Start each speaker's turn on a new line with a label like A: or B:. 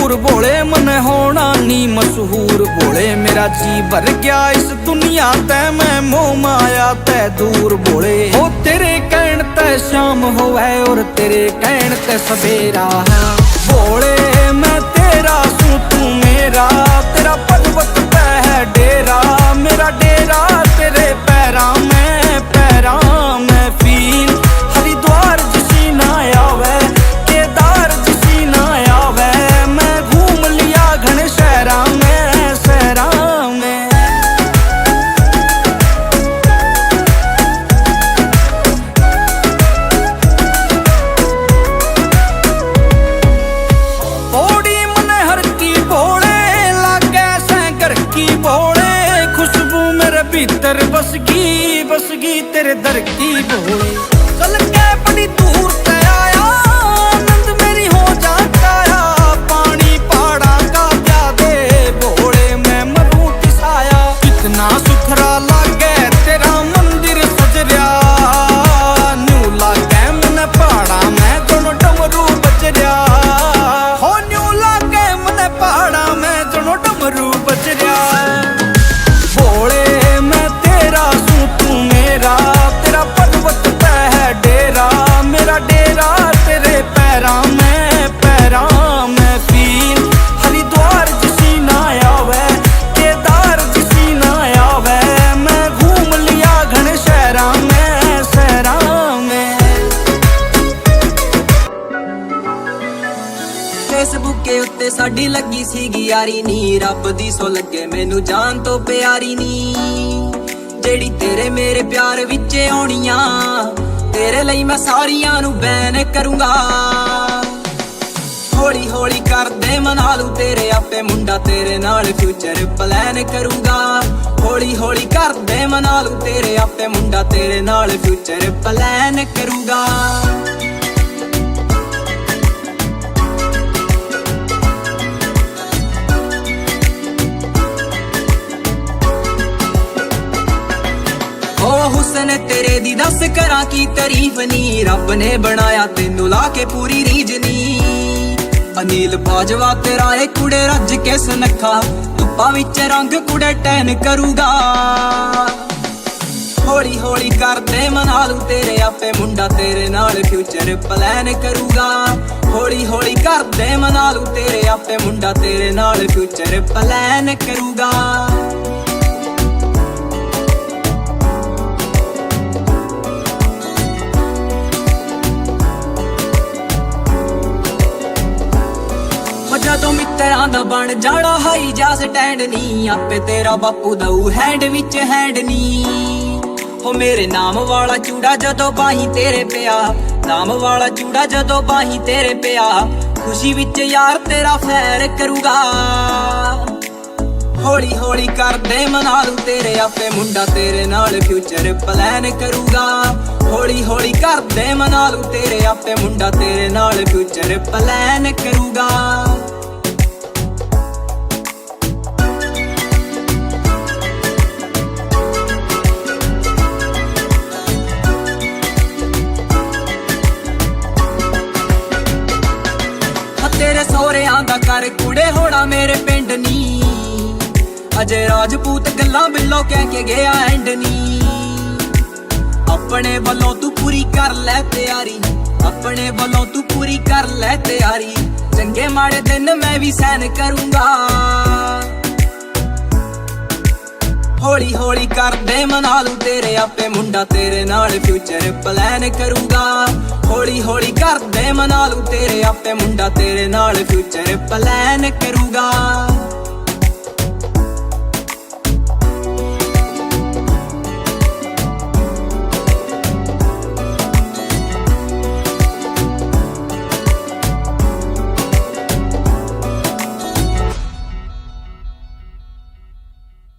A: दूर बोले मन होना नी मशहूर बोले मेरा जी भर गया इस दुनिया ते मैं मोह माया ते दूर बोले हो तेरे कहण ते शाम होवे और तेरे कहण ते सवेरा है बोले मैं तेरा सू तू मेरा तेरा पर्वत पे है डेरा मेरा डेरा तेरे पैरा में फील हरिद्वार जिसी ना आवे केदार जिसी ना आवे मैं घूम लिया घन शहरा में ओड़ी मन हर की बोले लागे सैंकर की बोले खुशबू मेरे भीतर बस गई तेरे दर की बोले चल के बड़ी दूर से आया आनंद मेरी हो जाता पानी पहाड़ा का क्या दे बोले मैं मरूं किसाया कितना सुथरा लागे तेरा मंदिर सज रहा न्यू लागे मन पहाड़ा में दोनों डमरू बज रहा हो न्यू लागे मन पहाड़ा में दोनों डमरू बज रहा बोले मैं तेरा सू तू मेरा तेरा पर्वत पे है डेरा मेरा डेरा तेरे पैरा में फील हरिद्वार जिसी ना आवे केदार जिसी ना आवे मैं घूम लिया घन शहरा में
B: फेसबुक के उत्ते साडी लगी सीगी यारी नी रब दी सो लगे मैनू जान तो प्यारी नी जेड़ी तेरे मेरे प्यार विच आउणियां तेरे लई मैं सारियां नू बैन करूंगा हौली हौली कर दे मना लू तेरे आपे मुंडा तेरे नाल फ्यूचर प्लान करूंगा हौली हौली कर दे मना लू तेरे आपे मुंडा तेरे नाल फ्यूचर प्लान करूंगा हुस्न तेरे दी दस करा की तारीफ नी रब ने बनाया तेनू लाके पूरी रीज नी अनिल बाजवा तेरा एक कुड़े रज के सुनखा धुप्पा विच रंग कुड़े टैन करूगा हौली हौली कर दे मना लू तेरे आपे मुंडा तेरे नाल फ्यूचर प्लान करूगा हौली हौली कर दे मना लू तेरे आपे मुंडा तेरे नाल फ्यूचर प्लान करूगा जदों मित्तरां दा बन जाना हाई जा स्टैंड नी आपे तेरा बापू दऊ हैंड विच हैंड नी हो मेरे नाम वाला चूड़ा जदों बाही तेरे पिया नाम वाला चूड़ा जदों बाही तेरे पिया खुशी विच यार तेरा फैर करूगा हौली हौली कर दे मना लू तेरे आपे मुंडा तेरे नाल फ्यूचर प्लान करूगा हौली हौली कर दे मना लू तेरे आपे मुंडा तेरे नाल फ्यूचर प्लान करूगा तेरे सोहरियां दा कर कुड़े होना मेरे पिंड नी अजय राजपूत गल्लां बिल्लो कह के गया एंड नी अपने वल्लों तू पूरी कर ले तैयारी अपने वल्लों तू पूरी कर ले तैयारी चंगे माड़े दिन मैं भी सहन करूंगा हौली हौली कर दे मना लू तेरे आपे मुंडा तेरे नाल फ्यूचर प्लान करूंगा हौली हौली कर दे मना लू तेरे आपे मुंडा तेरे नाल फ्यूचर प्लान करूंगा